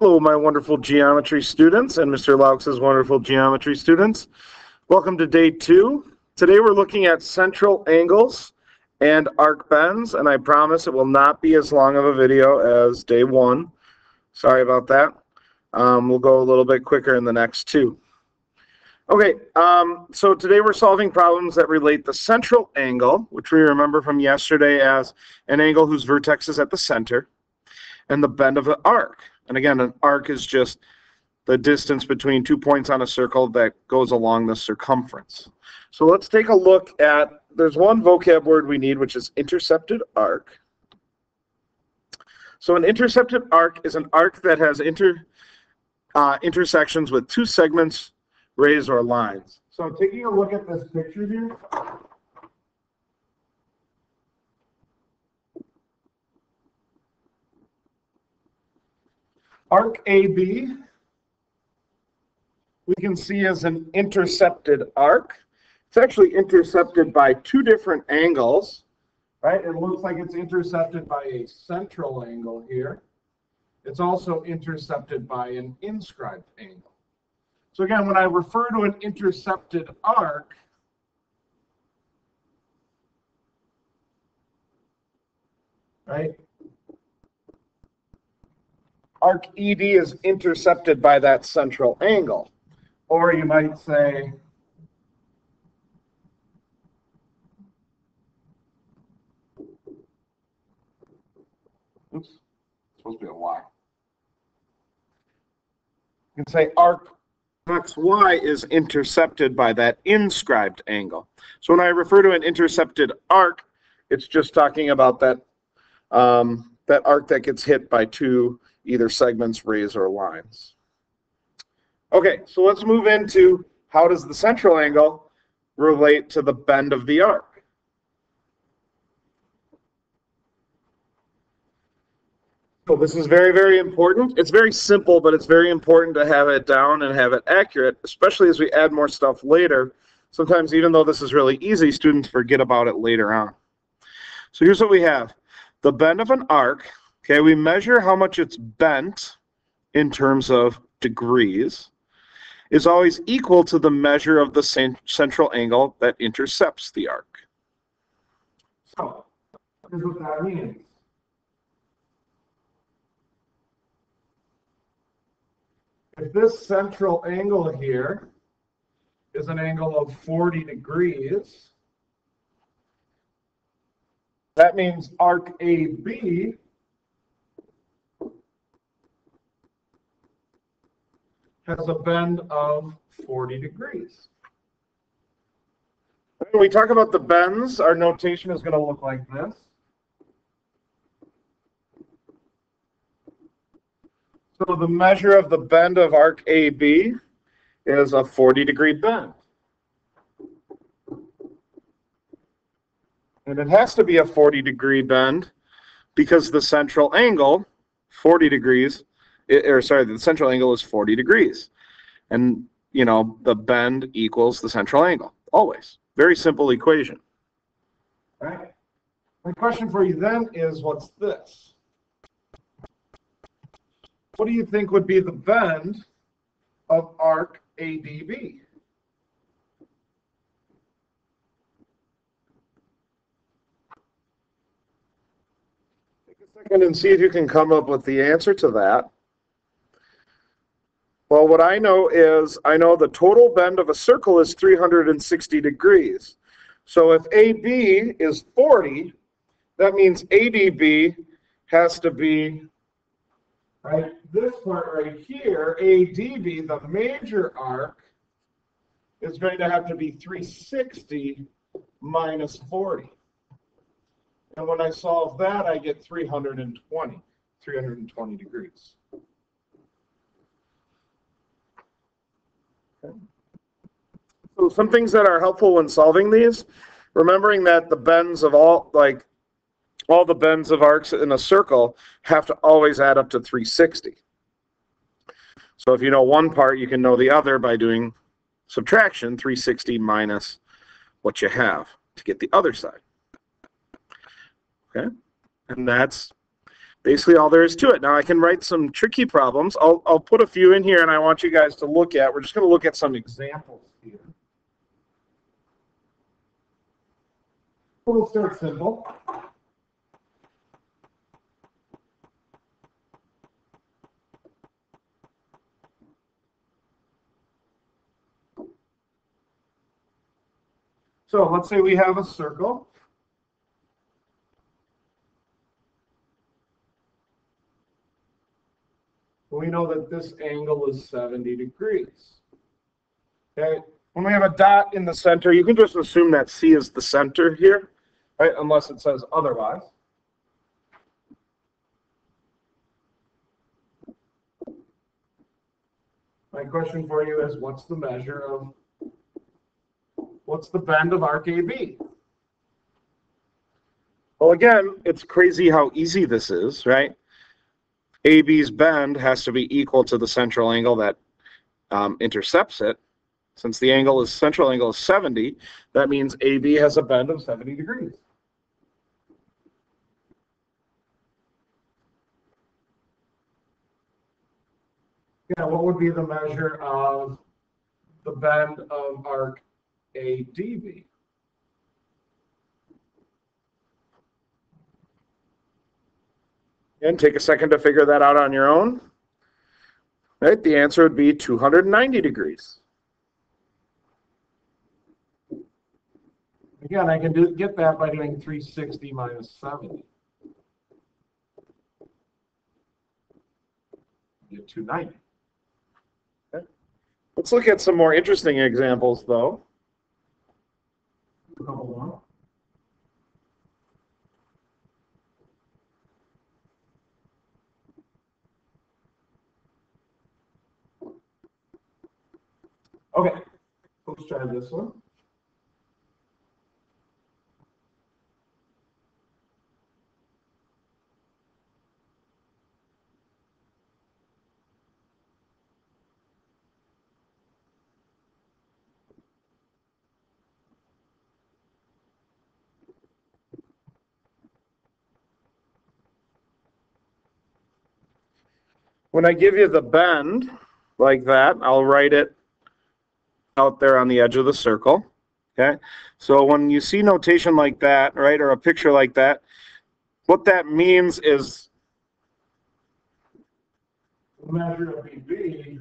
Hello, my wonderful geometry students and Mr. Laux' wonderful geometry students. Welcome to day 2. Today we're looking at central angles and arc bends, and I promise it will not be as long of a video as day 1. Sorry about that. We'll go a little bit quicker in the next 2. Okay, so today we're solving problems that relate the central angle, which we remember from yesterday as an angle whose vertex is at the center, and the bend of an arc. And again, an arc is just the distance between 2 points on a circle that goes along the circumference. So let's take a look at, there's one vocab word we need, which is intercepted arc. So an intercepted arc is an arc that has intersections with 2 segments, rays, or lines. So taking a look at this picture here, arc AB, we can see as an intercepted arc. It's actually intercepted by 2 different angles, right? It looks like it's intercepted by a central angle here. It's also intercepted by an inscribed angle. So again, when I refer to an intercepted arc, right? Arc ED is intercepted by that central angle. Or you might say, oops, it's supposed to be a Y. You can say arc XY is intercepted by that inscribed angle. So when I refer to an intercepted arc, it's just talking about that, that arc that gets hit by 2 either segments, rays, or lines. Okay, so let's move into how does the central angle relate to the bend of the arc. So this is very, very important. It's very simple, but it's very important to have it down and have it accurate, especially as we add more stuff later. Sometimes, even though this is really easy, students forget about it later on. So here's what we have. The bend of an arc, okay, we measure how much it's bent in terms of degrees, is always equal to the measure of the central angle that intercepts the arc. So here's what that means. If this central angle here is an angle of 40 degrees, that means arc AB has a bend of 40 degrees. When we talk about the bends, our notation is going to look like this. So the measure of the bend of arc AB is a 40-degree bend. And it has to be a 40-degree bend because the central angle, 40 degrees, the central angle is 40 degrees. And, you know, the bend equals the central angle, always. Very simple equation. All right? My question for you then is, what's this? What do you think would be the bend of arc ADB? Take a second and see if you can come up with the answer to that. Well, what I know is, I know the total bend of a circle is 360 degrees. So if AB is 40, that means ADB has to be, right, this part right here, ADB, the major arc, is going to have to be 360 minus 40. And when I solve that, I get 320 degrees. Okay. So some things that are helpful when solving these, remembering that the bends of all the bends of arcs in a circle have to always add up to 360. So if you know one part, you can know the other by doing subtraction, 360 minus what you have to get the other side. Okay? And that's basically all there is to it. Now I can write some tricky problems. I'll put a few in here, and I want you guys to look at. We're just going to look at some examples here. We'll start simple. So let's say we have a circle. We know that this angle is 70 degrees. Okay. When we have a dot in the center, you can just assume that C is the center here, right? Unless it says otherwise. My question for you is, what's the bend of arc AB? Well, again, it's crazy how easy this is, right? AB's bend has to be equal to the central angle that intercepts it. Since the central angle is 70, that means AB has a bend of 70 degrees. Yeah, what would be the measure of the bend of arc ADB? And take a second to figure that out on your own. Right, the answer would be 290 degrees. Again, I can get that by doing 360 minus 70. Get 290. Okay. Let's look at some more interesting examples, though. A couple more. Okay, let's try this one. When I give you the bend like that, I'll write it out there on the edge of the circle. Okay, so when you see notation like that, right, or a picture like that, what that means is the measure of dB,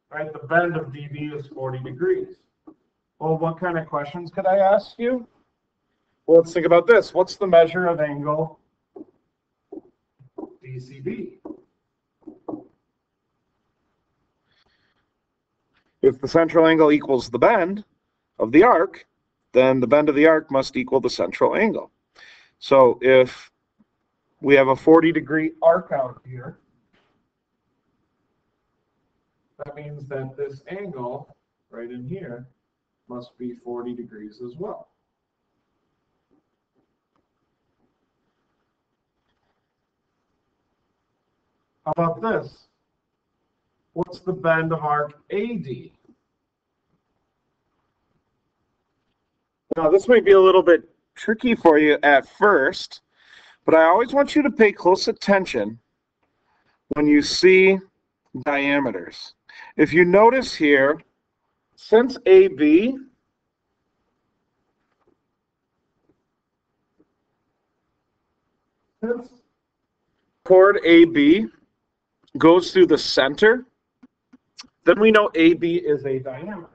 right, the bend of dB is 40 degrees. Well, what kind of questions could I ask you? Well, let's think about this. What's the measure of angle DCB? If the central angle equals the bend of the arc, then the bend of the arc must equal the central angle. So if we have a 40-degree arc out here, that means that this angle right in here must be 40 degrees as well. How about this? What's the bend of arc AD? Now, this might be a little bit tricky for you at first, but I always want you to pay close attention when you see diameters. If you notice here, since AB chord AB goes through the center, then we know AB is a diameter.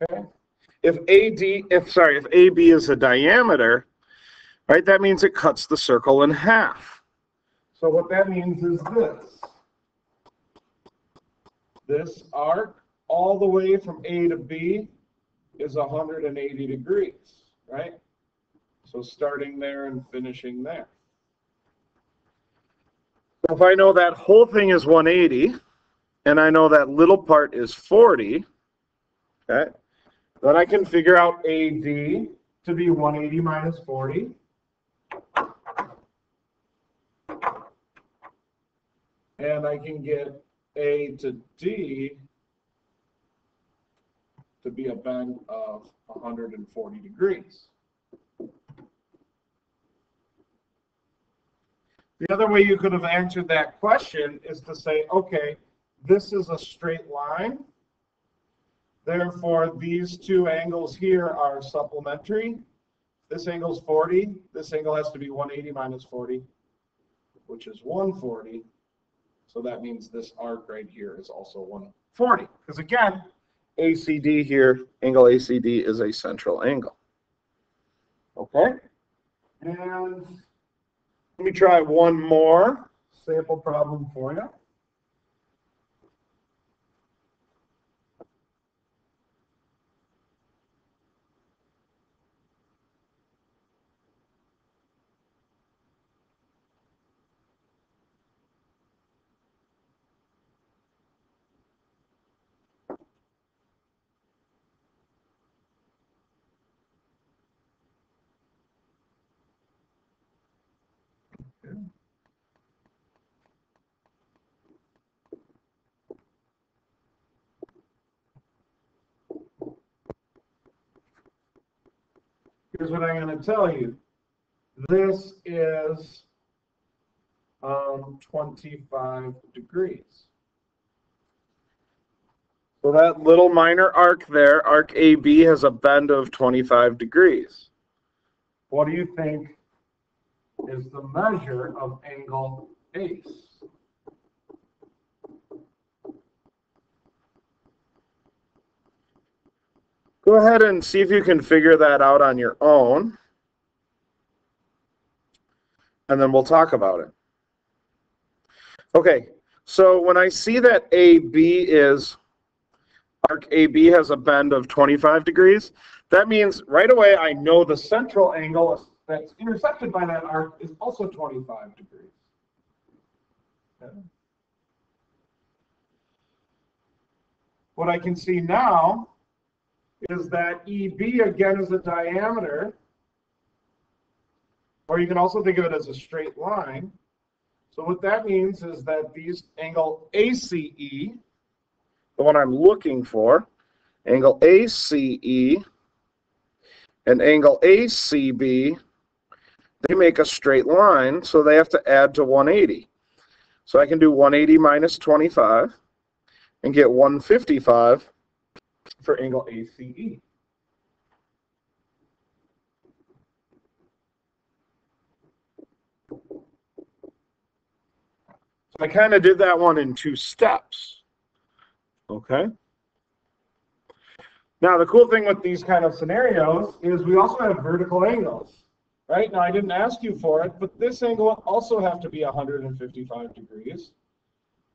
Okay. If AB is a diameter, right, that means it cuts the circle in half. So what that means is this. This arc all the way from A to B is 180 degrees, right? So starting there and finishing there. So if I know that whole thing is 180, and I know that little part is 40, okay, then I can figure out AD to be 180 minus 40. And I can get A to D to be a bend of 140 degrees. The other way you could have answered that question is to say, okay, this is a straight line. Therefore, these two angles here are supplementary. This angle is 40. This angle has to be 180 minus 40, which is 140. So that means this arc right here is also 140. Because again, ACD here, angle ACD is a central angle. Okay? And let me try one more sample problem for you. Here's what I'm going to tell you. This is 25 degrees. So that little minor arc there, arc AB, has a bend of 25 degrees. What do you think is the measure of angle ACE? Go ahead and see if you can figure that out on your own, and then we'll talk about it. Okay, so when I see that arc AB has a bend of 25 degrees, that means right away I know the central angle that's intersected by that arc is also 25 degrees. Okay. What I can see now is that EB again is a diameter, or you can also think of it as a straight line. So what that means is that these angle ACE, the one I'm looking for, angle ACE and angle ACB, they make a straight line, so they have to add to 180. So I can do 180 minus 25 and get 155 for angle ACE. So I kind of did that one in 2 steps. Okay. Now the cool thing with these kind of scenarios is we also have vertical angles. Right? Now I didn't ask you for it, but this angle would also have to be 155 degrees.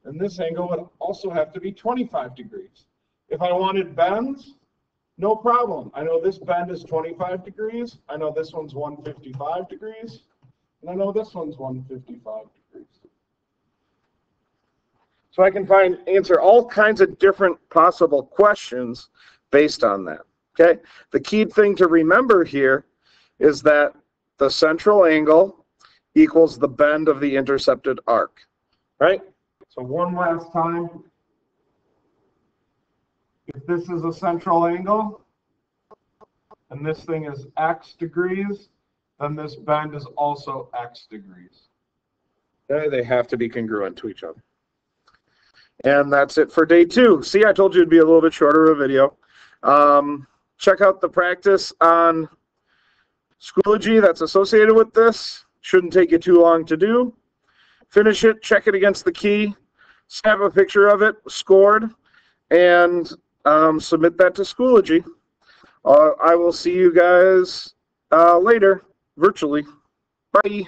And this angle would also have to be 25 degrees. If I wanted bends, no problem. I know this bend is 25 degrees. I know this one's 155 degrees. And I know this one's 155 degrees. So I can answer all kinds of different possible questions based on that. Okay? The key thing to remember here is that the central angle equals the bend of the intercepted arc. Right? So one last time. If this is a central angle, and this thing is x degrees, then this bend is also x degrees. Okay, they have to be congruent to each other. And that's it for day 2. See, I told you it'd be a little bit shorter of a video. Check out the practice on Schoology that's associated with this. Shouldn't take you too long to do. Finish it, check it against the key, snap a picture of it, scored, and submit that to Schoology. I will see you guys later, virtually. Bye.